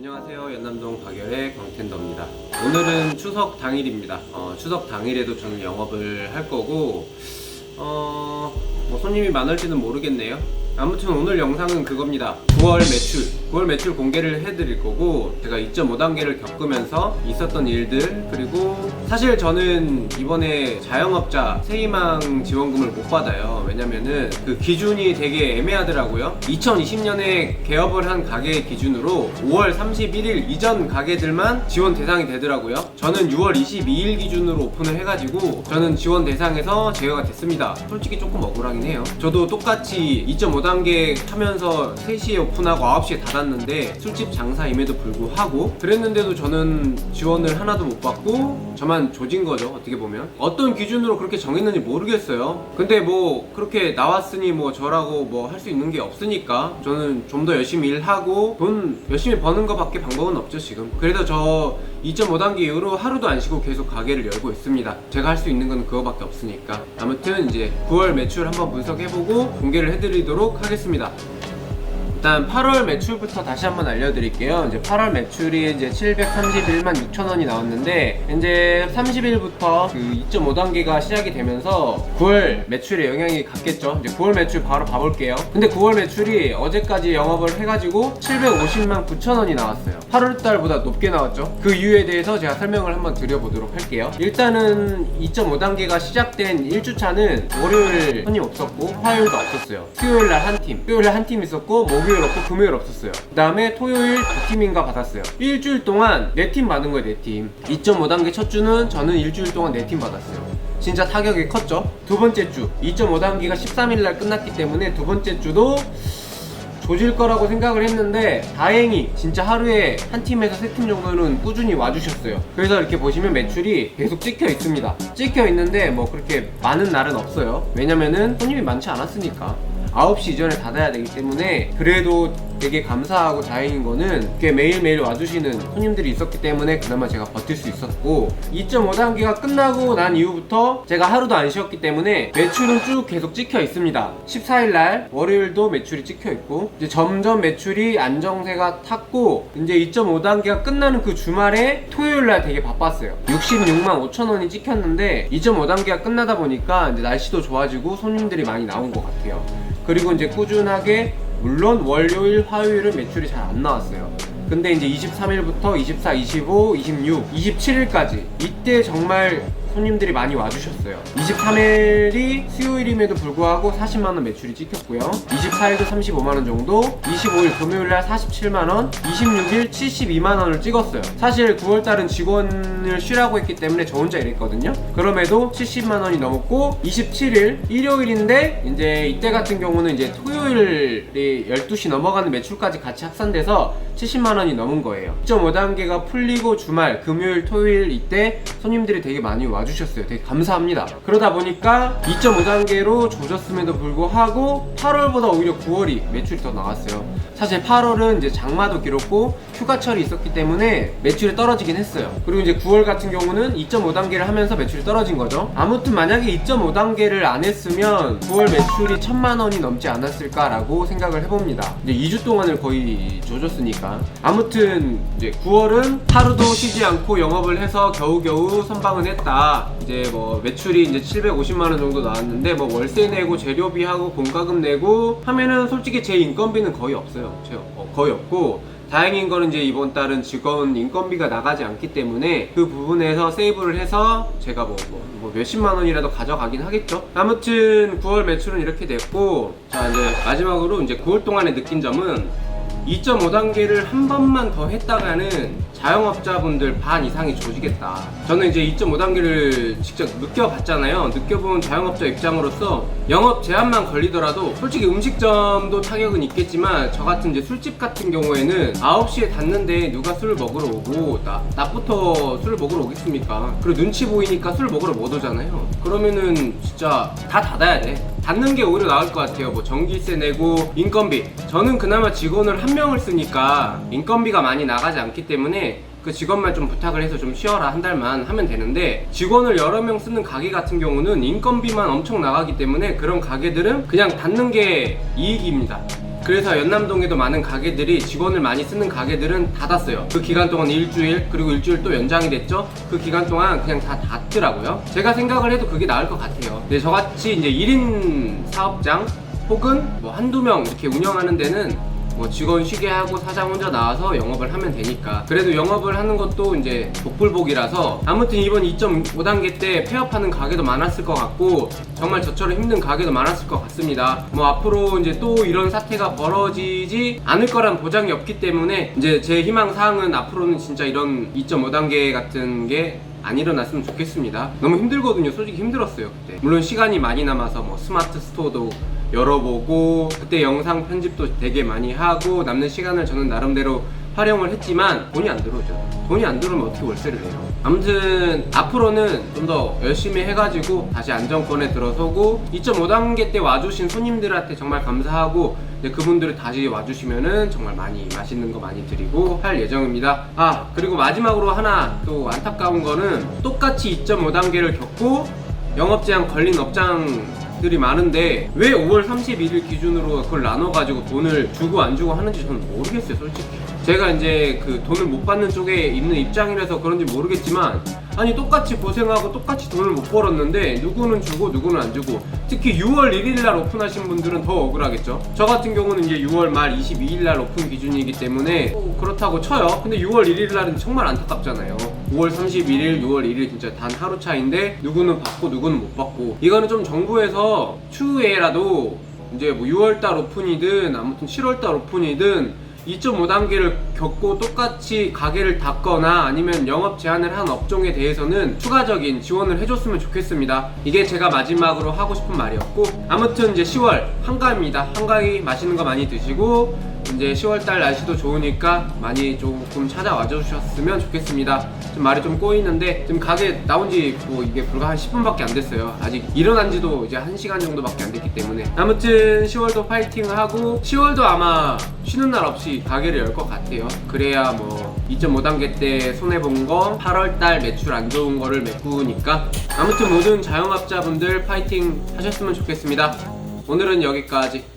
안녕하세요. 연남동 박열의 광텐더입니다. 오늘은 추석 당일입니다. 추석 당일에도 저는 영업을 할 거고 뭐 손님이 많을지는 모르겠네요. 아무튼 오늘 영상은 그겁니다. 9월 매출 공개를 해드릴 거고, 제가 2.5단계를 겪으면서 있었던 일들, 그리고 사실 저는 이번에 자영업자 세희망 지원금을 못 받아요. 왜냐면은 그 기준이 되게 애매하더라고요. 2020년에 개업을 한 가게 기준으로 5월 31일 이전 가게들만 지원 대상이 되더라고요. 저는 6월 22일 기준으로 오픈을 해가지고 저는 지원 대상에서 제외가 됐습니다. 솔직히 조금 억울하긴 해요. 저도 똑같이 2.5단계 하면서 3시에 오픈하고 9시에 닫았는데 술집 장사임에도 불구하고 그랬는데도 저는 지원을 하나도 못 받고 저만 조진 거죠. 어떻게 보면 어떤 기준으로 그렇게 정했는지 모르겠어요. 근데 뭐 그렇게 나왔으니 뭐 저라고 뭐 할 수 있는 게 없으니까 저는 좀 더 열심히 일하고 돈 열심히 버는 거밖에 방법은 없죠 지금. 그래도 저 2.5단계 이후로 하루도 안 쉬고 계속 가게를 열고 있습니다. 제가 할 수 있는 건 그거밖에 없으니까. 아무튼 이제 9월 매출 한번 분석해보고 공개를 해드리도록 하겠습니다. 일단 8월 매출부터 다시 한번 알려드릴게요. 이제 8월 매출이 이제 731만 6천원이 나왔는데, 이제 30일부터 그 2.5단계가 시작이 되면서 9월 매출에 영향이 갔겠죠. 이제 9월 매출 바로 봐볼게요. 근데 9월 매출이 어제까지 영업을 해가지고 750만 9천원이 나왔어요. 8월달보다 높게 나왔죠. 그 이유에 대해서 제가 설명을 한번 드려보도록 할게요. 일단은 2.5단계가 시작된 1주차는 월요일 손님 없었고 화요일도 없었어요. 수요일날 한 팀 있었고, 목요일 없고 금요일 없었어요. 그 다음에 토요일 2팀인가 받았어요. 일주일 동안 4팀 받은 거예요. 4팀. 2.5단계 첫 주는 저는 일주일 동안 4팀 받았어요. 진짜 타격이 컸죠. 두 번째 주 2.5단계가 13일날 끝났기 때문에 두 번째 주도 조질 거라고 생각을 했는데, 다행히 진짜 하루에 한 팀에서 3팀 정도는 꾸준히 와주셨어요. 그래서 이렇게 보시면 매출이 계속 찍혀 있습니다. 찍혀 있는데 뭐 그렇게 많은 날은 없어요. 왜냐면은 손님이 많지 않았으니까. 9시 이전에 닫아야 되기 때문에. 그래도 되게 감사하고 다행인 거는 이렇게 매일매일 와주시는 손님들이 있었기 때문에 그나마 제가 버틸 수 있었고, 2.5단계가 끝나고 난 이후부터 제가 하루도 안 쉬었기 때문에 매출은 쭉 계속 찍혀 있습니다. 14일날 월요일도 매출이 찍혀 있고, 이제 점점 매출이 안정세가 탔고, 이제 2.5단계가 끝나는 그 주말에 토요일날 되게 바빴어요. 66만 5천원이 찍혔는데 2.5단계가 끝나다 보니까 이제 날씨도 좋아지고 손님들이 많이 나온 것 같아요. 그리고 이제 꾸준하게, 물론 월요일, 화요일은 매출이 잘 안 나왔어요. 근데 이제 23일부터 24, 25, 26, 27일까지 이때 정말 손님들이 많이 와주셨어요. 23일이 수요일임에도 불구하고 40만원 매출이 찍혔고요. 24일도 35만원 정도, 25일 금요일날 47만원, 26일 72만원을 찍었어요. 사실 9월달은 직원을 쉬라고 했기 때문에 저 혼자 일했거든요. 그럼에도 70만원이 넘었고, 27일 일요일인데 이제 이때 같은 경우는 이제 토요일이 12시 넘어가는 매출까지 같이 합산돼서 70만원이 넘은 거예요. 2.5단계가 풀리고 주말, 금요일, 토요일 이때 손님들이 되게 많이 와주셨어요. 되게 감사합니다. 그러다 보니까 2.5단계로 조졌음에도 불구하고 8월보다 오히려 9월이 매출이 더 나왔어요. 사실 8월은 이제 장마도 길었고 휴가철이 있었기 때문에 매출이 떨어지긴 했어요. 그리고 이제 9월 같은 경우는 2.5단계를 하면서 매출이 떨어진 거죠. 아무튼 만약에 2.5단계를 안 했으면 9월 매출이 1000만원이 넘지 않았을까라고 생각을 해봅니다. 이제 2주 동안을 거의 조졌으니까. 아무튼 이제 9월은 하루도 쉬지 않고 영업을 해서 겨우겨우 선방은 했다. 이제 뭐 매출이 이제 750만원 정도 나왔는데, 뭐 월세 내고 재료비하고 공과금 내고 하면은 솔직히 제 인건비는 거의 없어요. 거의 없고, 다행인 거는 이제 이번 달은 직원 인건비가 나가지 않기 때문에 그 부분에서 세이브를 해서 제가 뭐 몇십만 원이라도 가져가긴 하겠죠. 아무튼 9월 매출은 이렇게 됐고, 자 이제 마지막으로 이제 9월 동안에 느낀 점은 2.5단계를 한 번만 더 했다가는 자영업자분들 반 이상이 조지겠다. 저는 이제 2.5단계를 직접 느껴봤잖아요. 느껴본 자영업자 입장으로서 영업 제한만 걸리더라도, 솔직히 음식점도 타격은 있겠지만 저 같은 이제 술집 같은 경우에는 9시에 닫는데 누가 술을 먹으러 오고 낮부터 술을 먹으러 오겠습니까? 그리고 눈치 보이니까 술 먹으러 못 오잖아요. 그러면은 진짜 다 닫아야 돼. 닫는 게 오히려 나을 것 같아요. 뭐 전기세 내고 인건비, 저는 그나마 직원을 한 명을 쓰니까 인건비가 많이 나가지 않기 때문에 그 직원만 좀 부탁을 해서 좀 쉬어라, 한 달만 하면 되는데, 직원을 여러 명 쓰는 가게 같은 경우는 인건비만 엄청 나가기 때문에 그런 가게들은 그냥 닫는 게 이익입니다. 그래서 연남동에도 많은 가게들이 직원을 많이 쓰는 가게들은 닫았어요. 그 기간 동안 일주일, 그리고 일주일 또 연장이 됐죠. 그 기간 동안 그냥 다 닫더라고요. 제가 생각을 해도 그게 나을 것 같아요. 근데 저같이 이제 1인 사업장 혹은 뭐 한두 명 이렇게 운영하는 데는 뭐 직원 쉬게 하고 사장 혼자 나와서 영업을 하면 되니까. 그래도 영업을 하는 것도 이제 복불복이라서 아무튼 이번 2.5단계 때 폐업하는 가게도 많았을 것 같고 정말 저처럼 힘든 가게도 많았을 것 같습니다. 뭐 앞으로 이제 또 이런 사태가 벌어지지 않을 거란 보장이 없기 때문에 이제 제 희망 사항은 앞으로는 진짜 이런 2.5단계 같은 게 안 일어났으면 좋겠습니다. 너무 힘들거든요. 솔직히 힘들었어요 그때. 물론 시간이 많이 남아서 뭐 스마트 스토어도 열어보고 그때 영상 편집도 되게 많이 하고 남는 시간을 저는 나름대로 활용을 했지만 돈이 안 들어오죠. 돈이 안 들어오면 어떻게 월세를 내요. 아무튼 앞으로는 좀 더 열심히 해가지고 다시 안정권에 들어서고 2.5단계 때 와주신 손님들한테 정말 감사하고 그분들이 다시 와주시면은 정말 많이 맛있는 거 많이 드리고 할 예정입니다. 아 그리고 마지막으로 하나 또 안타까운 거는 똑같이 2.5단계를 겪고 영업제한 걸린 업장들이 많은데 왜 5월 31일 기준으로 그걸 나눠가지고 돈을 주고 안 주고 하는지 저는 모르겠어요 솔직히. 제가 이제 그 돈을 못 받는 쪽에 있는 입장이라서 그런지 모르겠지만 아니 똑같이 고생하고 똑같이 돈을 못 벌었는데 누구는 주고 누구는 안 주고 특히 6월 1일날 오픈하신 분들은 더 억울하겠죠. 저 같은 경우는 이제 6월 말 22일날 오픈 기준이기 때문에 그렇다고 쳐요. 근데 6월 1일날은 정말 안타깝잖아요. 5월 31일, 6월 1일 진짜 단 하루 차인데 누구는 받고 누구는 못 받고. 이거는 좀 정부에서 추후에라도 이제 뭐 6월달 오픈이든 아무튼 7월달 오픈이든 2.5단계를 겪고 똑같이 가게를 닫거나 아니면 영업 제한을 한 업종에 대해서는 추가적인 지원을 해줬으면 좋겠습니다. 이게 제가 마지막으로 하고 싶은 말이었고 아무튼 이제 10월 한가위입니다. 한가위 맛있는 거 많이 드시고 이제 10월달 날씨도 좋으니까 많이 조금 찾아와 주셨으면 좋겠습니다. 좀 말이 좀 꼬이는데 지금 가게 나온지 뭐 이게 불과 한 10분밖에 안 됐어요. 아직 일어난 지도 이제 1시간 정도밖에 안 됐기 때문에 아무튼 10월도 파이팅을 하고 10월도 아마 쉬는 날 없이 가게를 열 것 같아요. 그래야 뭐 2.5단계 때 손해본 거 8월달 매출 안 좋은 거를 메꾸니까 아무튼 모든 자영업자분들 파이팅 하셨으면 좋겠습니다. 오늘은 여기까지.